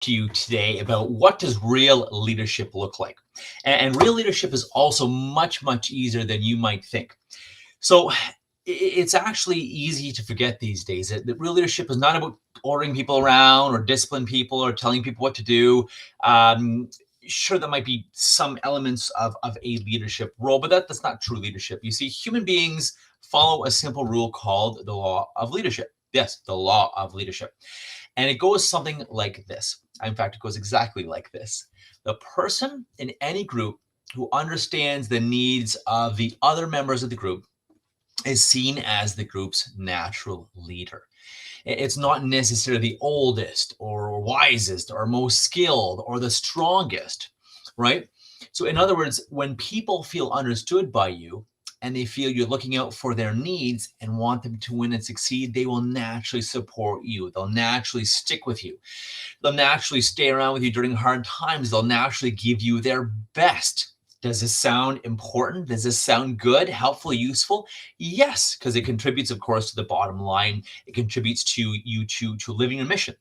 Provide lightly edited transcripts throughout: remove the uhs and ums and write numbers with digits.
to you today about what does real leadership look like. And real leadership is also much, much easier than you might think. So it's actually easy to forget these days that real leadership is not about ordering people around or discipline people or telling people what to do. Um, sure, there might be some elements of a leadership role, but that's not true leadership. You see, human beings follow a simple rule called the law of leadership. Yes, the law of leadership. And it goes something like this. In fact, it goes exactly like this. The person in any group who understands the needs of the other members of the group is seen as the group's natural leader. It's not necessarily the oldest or wisest or most skilled or the strongest, right? So, in other words, when people feel understood by you and they feel you're looking out for their needs and want them to win and succeed, they will naturally support you. They'll naturally stick with you. They'll naturally stay around with you during hard times. They'll naturally give you their best. Does this sound important? Does this sound good, helpful, useful? Yes, because it contributes, of course, to the bottom line. It contributes to you to living your mission,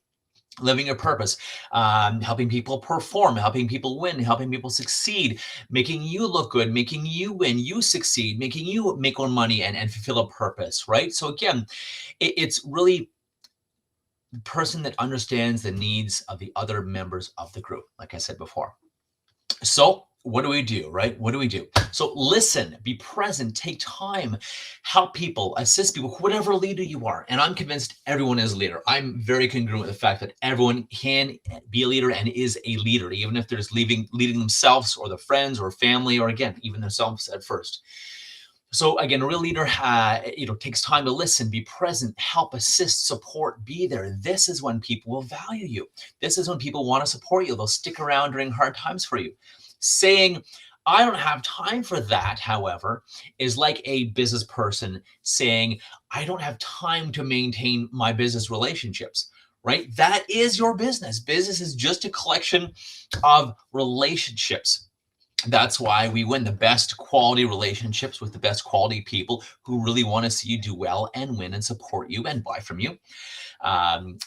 living your purpose, helping people perform, helping people win, helping people succeed, making you look good, making you win, you succeed, making you make more money and fulfill a purpose, right? So again, it's really the person that understands the needs of the other members of the group, like I said before. So what do we do, right? What do we do? So listen, be present, take time, help people, assist people, whatever leader you are. And I'm convinced everyone is a leader. I'm very congruent with the fact that everyone can be a leader and is a leader, even if they're just leading themselves or their friends or family, or again, even themselves at first. So again, a real leader, takes time to listen, be present, help, assist, support, be there. This is when people will value you. This is when people want to support you. They'll stick around during hard times for you. Saying, I don't have time for that, however, is like a business person saying, I don't have time to maintain my business relationships, right? That is your business. Business is just a collection of relationships. That's why we win the best quality relationships with the best quality people who really want to see you do well and win and support you and buy from you. Um,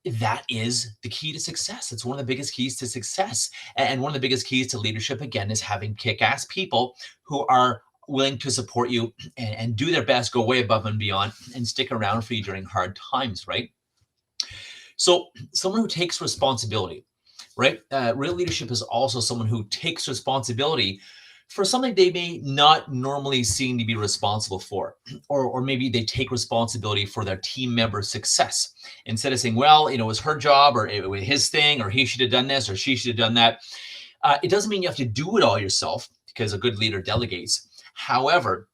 that is the key to success. It's one of the biggest keys to success. And one of the biggest keys to leadership, again, is having kick-ass people who are willing to support you and do their best, go way above and beyond, and stick around for you during hard times, right? So someone who takes responsibility, right? Real leadership is also someone who takes responsibility for something they may not normally seem to be responsible for, or maybe they take responsibility for their team member's success instead of saying, well, it was her job or it was his thing, or he should have done this or she should have done that. It doesn't mean you have to do it all yourself, because a good leader delegates. However,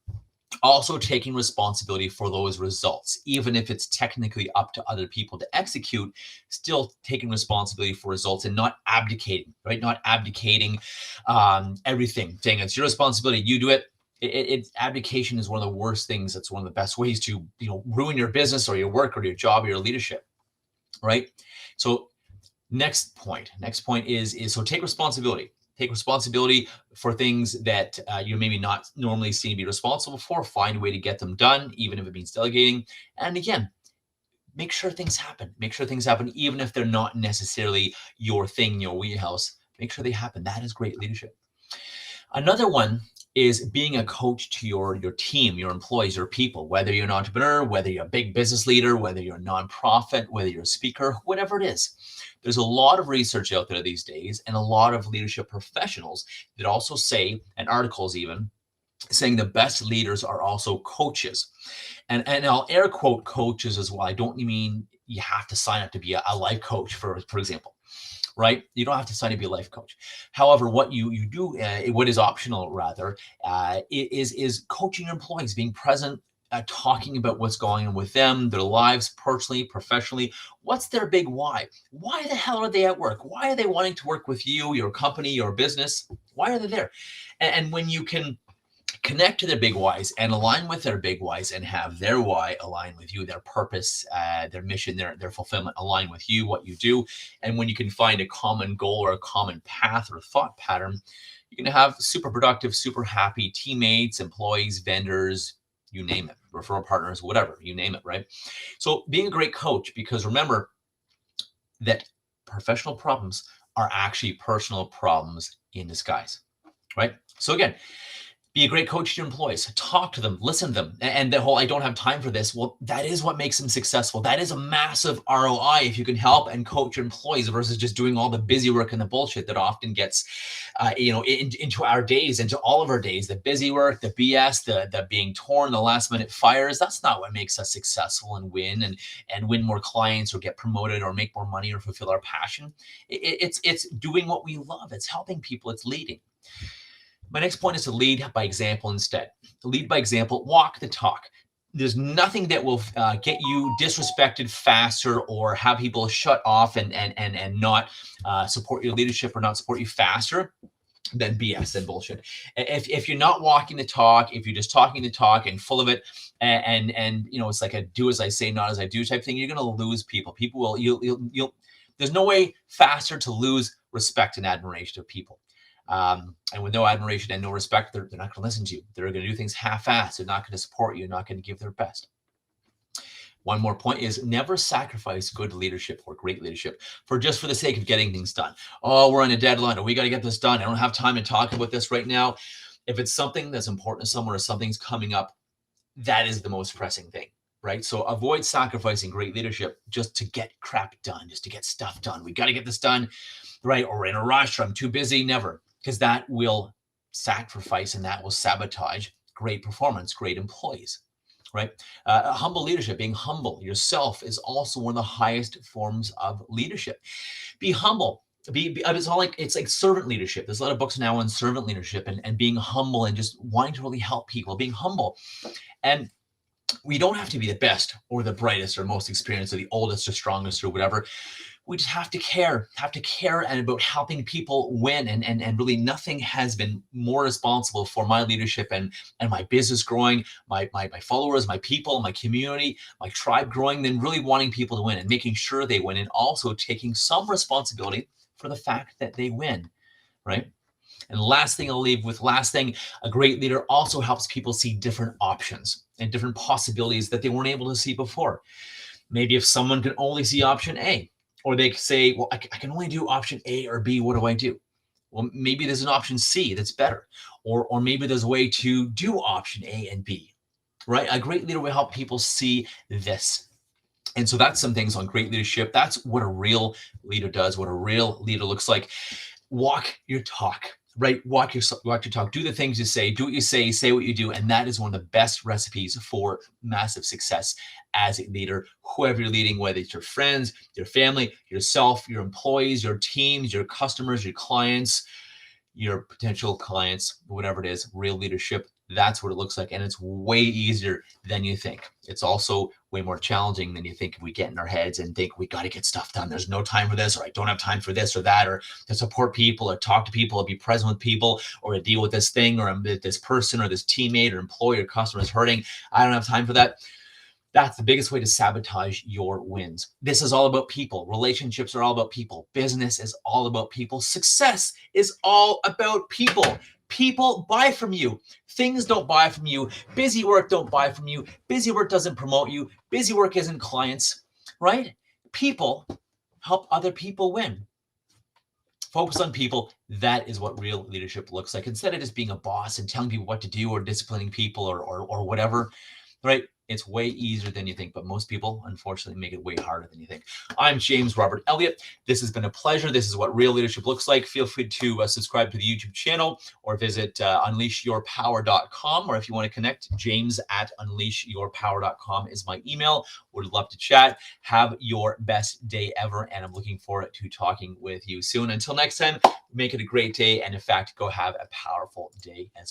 also taking responsibility for those results, even if it's technically up to other people to execute, still taking responsibility for results and not abdicating, right? Not abdicating everything, saying it's your responsibility, you do it. Abdication is one of the worst things. That's one of the best ways to ruin your business or your work or your job or your leadership, right? So next point is so take responsibility. Take responsibility for things that you maybe not normally seen to be responsible for. Find a way to get them done, even if it means delegating. And again, make sure things happen. Make sure things happen, even if they're not necessarily your thing, your wheelhouse. Make sure they happen. That is great leadership. Another one is being a coach to your team, your employees, your people, whether you're an entrepreneur, whether you're a big business leader, whether you're a nonprofit, whether you're a speaker, whatever it is. There's a lot of research out there these days and a lot of leadership professionals that also say, and articles even, saying the best leaders are also coaches. And I'll air quote coaches as well. I don't mean you have to sign up to be a life coach, for example, right? You don't have to sign up to be a life coach. However, what you do, what is optional rather, is coaching your employees, being present, talking about what's going on with them, their lives, personally, professionally. What's their big why? Why the hell are they at work? Why are they wanting to work with you, your company, your business? Why are they there? And when you can connect to their big whys and align with their big whys and have their why align with you, their purpose, their mission, their fulfillment align with you, what you do. And when you can find a common goal or a common path or thought pattern, you can have super productive, super happy teammates, employees, vendors, you name it, referral partners, whatever, you name it, right? So being a great coach, because remember that professional problems are actually personal problems in disguise, right? So again, be a great coach to your employees. Talk to them, listen to them. And the whole, I don't have time for this. Well, that is what makes them successful. That is a massive ROI if you can help and coach your employees versus just doing all the busy work and the bullshit that often gets, into our days, into all of our days. The busy work, the BS, the being torn, the last minute fires. That's not what makes us successful and win more clients or get promoted or make more money or fulfill our passion. It's doing what we love. It's helping people. It's leading. My next point is to lead by example instead. Lead by example, walk the talk. There's nothing that will get you disrespected faster or have people shut off and not support your leadership or not support you faster than BS and bullshit. If you're not walking the talk, if you're just talking the talk and full of it, and it's like a do as I say, not as I do type thing, you're going to lose people. People will, you'll. There's no way faster to lose respect and admiration of people. And with no admiration and no respect, they're not going to listen to you. They're going to do things half-assed. They're not going to support you. Not going to give their best. One more point is never sacrifice good leadership or great leadership for the sake of getting things done. Oh, we're on a deadline, or we got to get this done. I don't have time to talk about this right now. If it's something that's important to someone or something's coming up, that is the most pressing thing, right? So avoid sacrificing great leadership just to get crap done, just to get stuff done. We got to get this done, right? Or we're in a rush, or I'm too busy, never. Because that will sacrifice and that will sabotage great performance, great employees, right? Humble leadership, being humble yourself is also one of the highest forms of leadership. Be humble. It's like servant leadership. There's a lot of books now on servant leadership and being humble and just wanting to really help people, being humble. And we don't have to be the best or the brightest or most experienced or the oldest or strongest or whatever. We just have to care and about helping people win. And really nothing has been more responsible for my leadership and my business growing, my followers, my people, my community, my tribe growing than really wanting people to win and making sure they win and also taking some responsibility for the fact that they win, right? And last thing I'll leave with, a great leader also helps people see different options and different possibilities that they weren't able to see before. Maybe if someone can only see option A, or they say, well, I can only do option A or B. What do I do? Well, maybe there's an option C that's better. Or maybe there's a way to do option A and B, right? A great leader will help people see this. And so that's some things on great leadership. That's what a real leader does, what a real leader looks like. Walk your talk, right? Walk your talk. Do the things you say. Do what you say what you do. And that is one of the best recipes for massive success as a leader, whoever you're leading, whether it's your friends, your family, yourself, your employees, your teams, your customers, your clients, your potential clients, whatever it is, real leadership. That's what it looks like. And it's way easier than you think. It's also way more challenging than you think if we get in our heads and think we got to get stuff done. There's no time for this, or I don't have time for this or that, or to support people or talk to people or be present with people or to deal with this thing or this person or this teammate or employee or customer is hurting. I don't have time for that. That's the biggest way to sabotage your wins. This is all about people. Relationships are all about people. Business is all about people. Success is all about people. People buy from you. Things don't buy from you. Busy work don't buy from you. Busy work doesn't promote you. Busy work isn't clients, right? People help other people win. Focus on people. That is what real leadership looks like. Instead of just being a boss and telling people what to do or disciplining people or whatever, right? It's way easier than you think, but most people, unfortunately, make it way harder than you think. I'm James Robert Elliott. This has been a pleasure. This is what real leadership looks like. Feel free to subscribe to the YouTube channel or visit unleashyourpower.com. Or if you want to connect, james@unleashyourpower.com is my email. Would love to chat. Have your best day ever, and I'm looking forward to talking with you soon. Until next time, make it a great day, and in fact, go have a powerful day as well.